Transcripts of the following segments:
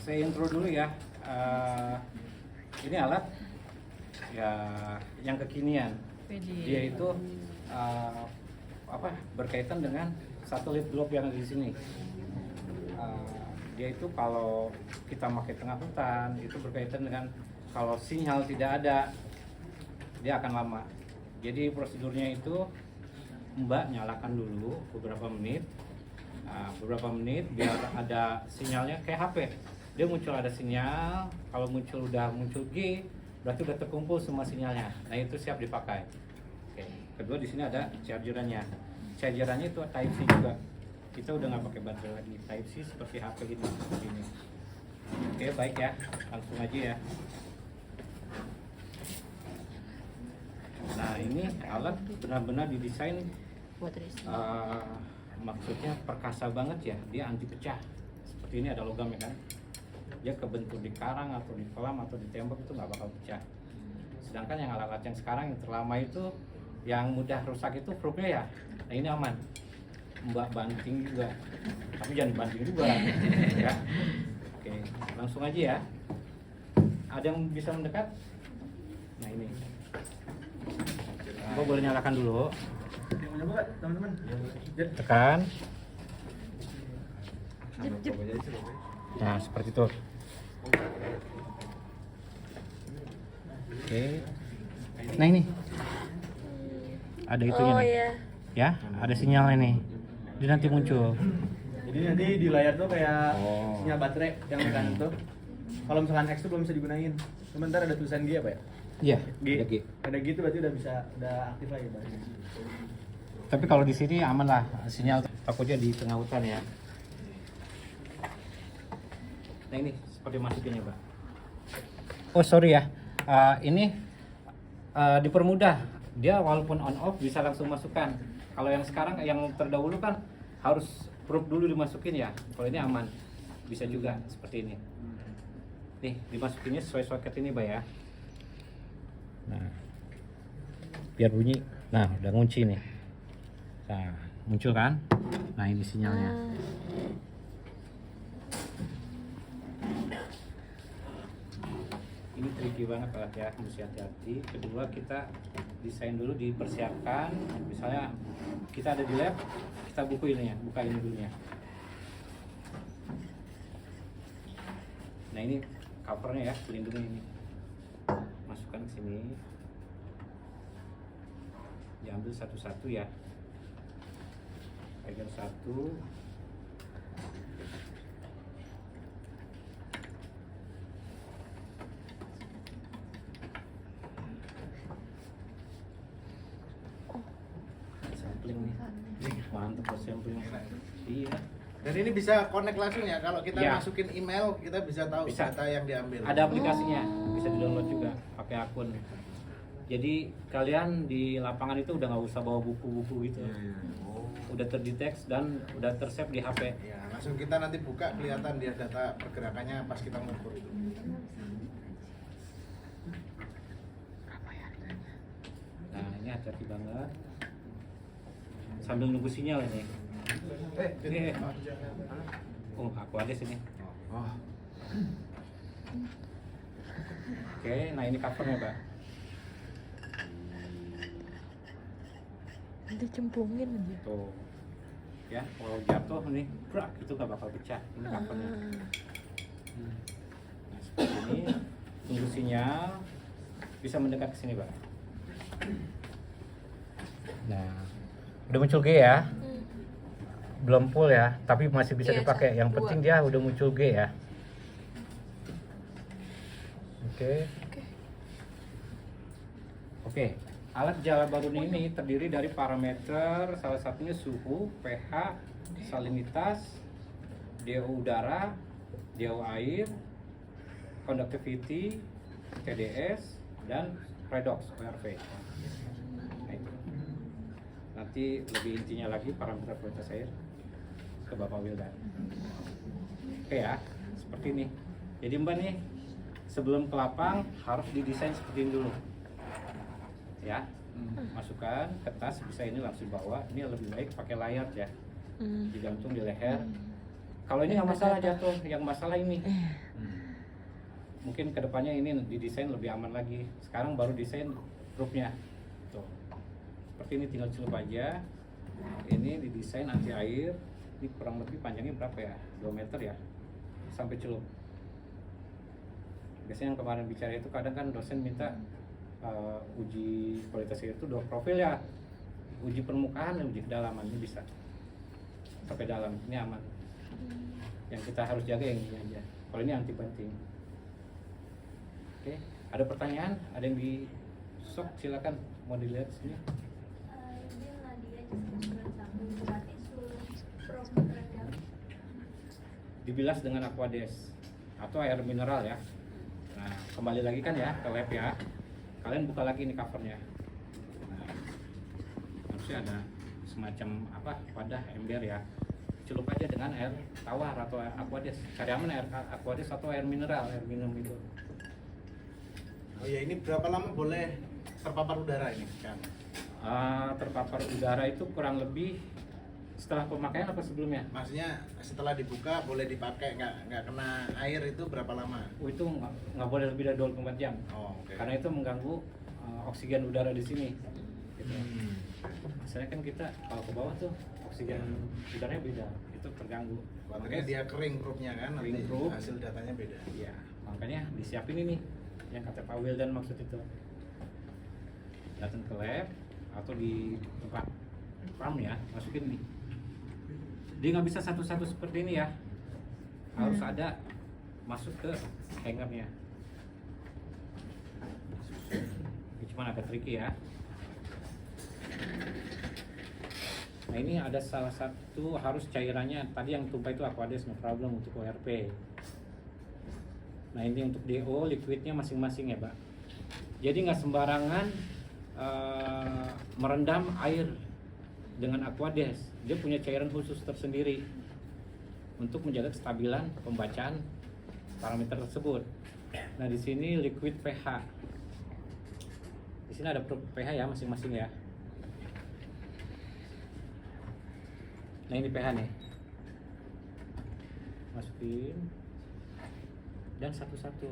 saya intro dulu ya. Ini alat ya yang kekinian. Dia itu berkaitan dengan satelit globe yang ada di sini. Dia itu kalau kita pakai tengah hutan itu berkaitan dengan kalau sinyal tidak ada, dia akan lama. Jadi prosedurnya itu Mbak nyalakan dulu beberapa menit biar ada sinyalnya kayak HP. Dia muncul ada sinyal, kalau udah muncul G berarti udah terkumpul semua sinyalnya. Nah itu siap dipakai. Oke. Kedua di sini ada chargerannya. Chargerannya itu Type C juga. Kita udah nggak pakai baterai lagi, Type C seperti HP gitu seperti ini. Oke baik ya, langsung aja ya. Nah ini alat benar-benar didesain maksudnya perkasa banget ya, dia anti pecah. Seperti ini ada logam ya kan, dia kebentur di karang atau di kolam atau di tembok itu nggak bakal pecah. Sedangkan yang alat-alat yang sekarang yang terlama itu yang mudah rusak itu fruknya ya. Nah ini aman, Mbak banting juga, tapi jangan banting juga ya. Oke, langsung aja ya. Ada yang bisa mendekat? Nah ini, Mbak boleh nyalakan dulu. Coba teman-teman. Tekan. Nah seperti itu. Oke. Nah ini ada itunya nih. Iya. Ya, ada sinyalnya nih. Dia nanti muncul. Jadi nanti di layar tuh kayak Oh. sinyal baterai yang tekan itu. Kalau misalkan X itu belum bisa digunain. Sebentar ada tulisan G apa ya? Iya, G. ada G. Ada G itu berarti udah aktif lagi Pak. Tapi kalau di sini aman lah, sinyal takutnya di tengah hutan ya. Nah ini seperti masukinnya Pak. Oh sorry ya, ini dipermudah. Dia walaupun on off bisa langsung masukkan. Kalau yang sekarang yang terdahulu kan harus probe dulu dimasukin ya. Kalau ini aman, bisa juga seperti ini. Nih dimasukinnya sesuai soket ini Pak ya. Nah, biar bunyi. Nah udah ngunci nih. Nah muncul kan? Nah ini sinyalnya. Ini tricky banget lah ya, mesti hati-hati. Kedua kita desain dulu, dipersiapkan. Misalnya kita ada di lab, kita buka ini dulu ya. Nah ini covernya ya, pelindungnya ini. Masukkan ke sini. Diambil satu-satu ya. Pegang satu. Sampling nih. Mantap sampling. Iya. Dan ini bisa connect langsung ya, kalau kita Ya. masukin email kita bisa tahu Bisa. data yang diambil. Ada aplikasinya, bisa di-download juga pakai akun. Jadi kalian di lapangan itu udah nggak usah bawa buku-buku gitu. Udah terdeteksi dan udah tersave di HP. Ya, langsung kita nanti buka kelihatan dia data pergerakannya pas kita mengukur itu. Nah ini hati-hati banget. Sambil nunggu sinyal ini. Ini. Oh aku ada sini. Oh. Oke, nah ini covernya Pak. Nanti cemplungin aja. Tuh. Ya, kalau jatuh nih, brak itu nggak bakal pecah. Ini covernya. Nah seperti ini. Tunggu sinyal. Bisa mendekat ke sini Pak. Nah, udah muncul G ya. Belum full ya, tapi masih bisa Iya, dipakai. Yang 1, 2. penting dia udah muncul G ya. Oke. Alat Jala Baruni ini terdiri dari parameter, salah satunya suhu, pH, salinitas, DO udara, DO air, conductivity, TDS, dan redox ORV. Nah, itu. Nanti lebih intinya lagi parameter kualitas air ke Bapak Wildan. Oke ya, seperti ini. Jadi Mbak nih, sebelum ke lapang harus didesain seperti ini dulu. Ya, masukkan ke tas, bisa ini langsung bawa. Ini lebih baik pakai layar ya, digantung di leher. Kalau ini nggak masalah jatuh, yang masalah ini. Mungkin kedepannya ini didesain lebih aman lagi. Sekarang baru desain grupnya. Tuh. Seperti ini tinggal celup aja. Ini didesain anti air. Ini kurang lebih panjangnya berapa ya? 2 meter ya. Sampai celup. Biasanya yang kemarin bicara itu kadang kan dosen minta uji kualitas air itu 2 profil ya. Uji permukaan dan uji kedalaman ini bisa. Sampai dalam ini aman. Yang kita harus jaga yang ini aja. Kalau ini anti banting. Oke, ada pertanyaan? Ada yang di sok silakan mau dilihat sini. Ini Nadia Jessica 91, berarti suruh promo rendam. Dibilas dengan Aquades atau air mineral ya. Nah, kembali lagi kan ya ke lab ya. Kalian buka lagi ini covernya. Nah, harusnya ada semacam apa wadah ember ya. Celup aja dengan air tawar atau air Aquades. Cari aman air Aquades atau air mineral, air minum itu. Oh ya, ini berapa lama boleh terpapar udara ini kan? Terpapar udara itu kurang lebih setelah pemakaian apa sebelumnya? Maksudnya setelah dibuka boleh dipakai nggak kena air itu berapa lama? Itu nggak boleh lebih dari 24 jam. Oh, oke. Karena itu mengganggu oksigen udara di sini. Gitu. Misalnya kan kita kalau ke bawah tuh oksigen udaranya beda, itu terganggu. Makanya dia kering grupnya kan, nanti Kering grup. hasil datanya beda. Iya, makanya disiapin ini yang kata Pak Wildan maksud itu. Datang ke lab atau di tempat pram ya, masukin nih. Dia nggak bisa satu-satu seperti ini ya, harus ada masuk ke hangernya. Ini cuma agak tricky ya. Nah ini ada salah satu harus cairannya tadi yang tumpah itu Aquades no problem untuk ORP. Nah ini untuk DO liquidnya masing-masing ya Pak. Jadi nggak sembarangan merendam air dengan Aquades. Dia punya cairan khusus tersendiri untuk menjaga kestabilan pembacaan parameter tersebut. Nah di sini liquid pH. Di sini ada pH ya masing-masing ya. Nah ini pH nih, masukin dan satu-satu.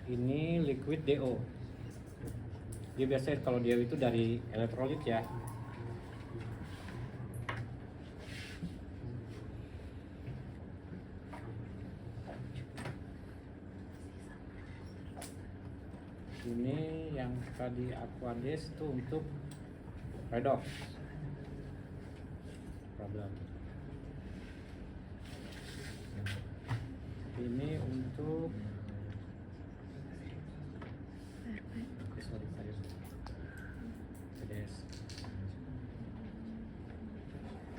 Ini liquid DO. Dia biasanya kalau DO itu dari elektrolit ya. Ini yang tadi Aquades itu untuk redox problem. Ini untuk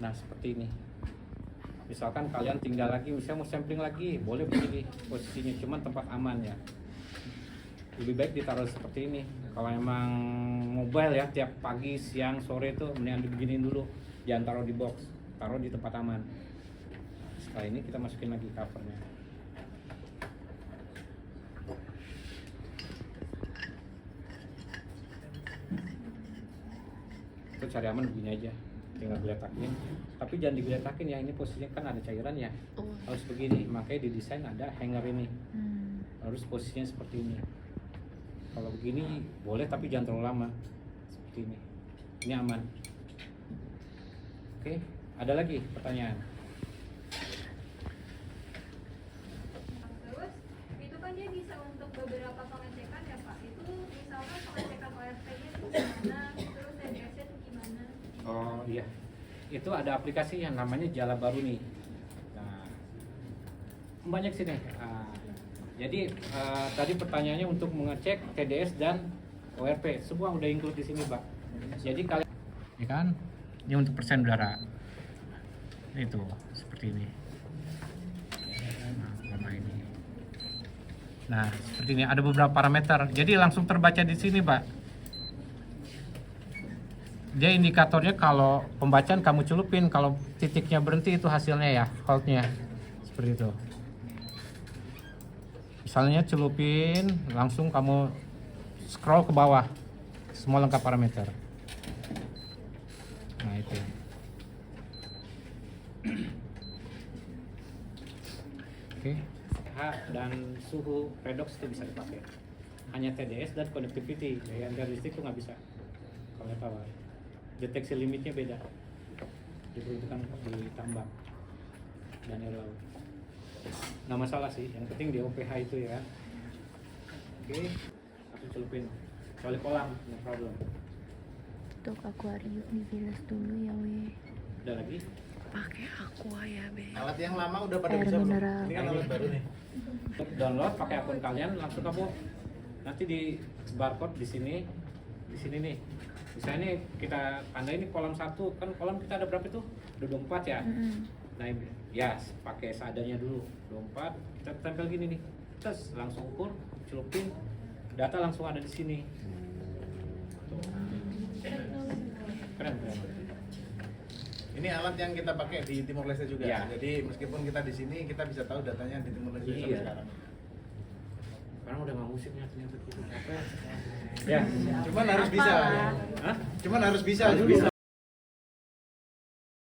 nah seperti ini. Misalkan kalian tinggal lagi, misalnya mau sampling lagi, boleh begini posisinya, cuman tempat aman ya. Lebih baik ditaruh seperti ini. Kalau emang mobile ya, tiap pagi, siang, sore itu mendingan dibeginin dulu. Jangan taruh di box, taruh di tempat aman. Setelah ini kita masukin lagi covernya. Itu cari aman begini aja, tinggal geletakin. Tapi jangan digeletakin ya, ini posisinya kan ada cairan ya. Harus begini, makanya didesain ada hanger ini. Harus posisinya seperti ini. Kalau begini boleh tapi jangan terlalu lama. Seperti ini. Ini aman. Oke, ada lagi pertanyaan? Terus itu kan dia bisa untuk beberapa pengecekan ya Pak. Itu misalkan pengecekan ORP-nya itu gimana, terus TDS-nya itu gimana? Oh iya, itu ada aplikasi yang namanya Jala Baru nih. Nah, banyak sih nih. Jadi tadi pertanyaannya untuk mengecek TDS dan ORP, semua udah include di sini, Pak. Jadi kalian, ya kan? Ini untuk persen udara. Itu seperti ini. Nah, seperti ini ada beberapa parameter. Jadi langsung terbaca di sini, Pak. Dia indikatornya kalau pembacaan kamu celupin, kalau titiknya berhenti itu hasilnya ya, holdnya seperti itu. Misalnya celupin, langsung kamu scroll ke bawah, semua lengkap parameter. Nah itu. Oke. Dan suhu redox itu bisa dipakai. Hanya TDS dan connectivity, yang dari listrik itu nggak bisa. Kalau power, deteksi limitnya beda. Diperuntukkan di tambang dan air laut. Nggak masalah sih, yang penting di OPH itu ya. Oke, aku celupin. Kecuali kolam, no problem. Untuk akuarium dibilas dulu ya weh. Udah lagi? Pakai aqua ya be. Alat yang lama udah pada Air bisa belum? mineral. Ini kan alat baru nih. Untuk download pakai akun kalian, langsung kamu nanti di barcode di sini nih. Misalnya nih kita tanda ini kolam 1, kan kolam kita ada berapa itu? Ada 24 ya. Nah, ya pakai seadanya dulu 24, kita tempel gini nih, terus langsung ukur, celupin, data langsung ada di sini. Tuh. Keren. Ini alat yang kita pakai di Timor Leste juga. Ya. Jadi meskipun kita di sini, kita bisa tahu datanya di Timor Leste sampai Iya. sekarang. Sekarang udah nggak musiknya ternyata gitu. Apa? Ya. Cuman harus bisa. Hah? Cuman harus bisa. Harus dulu. bisa.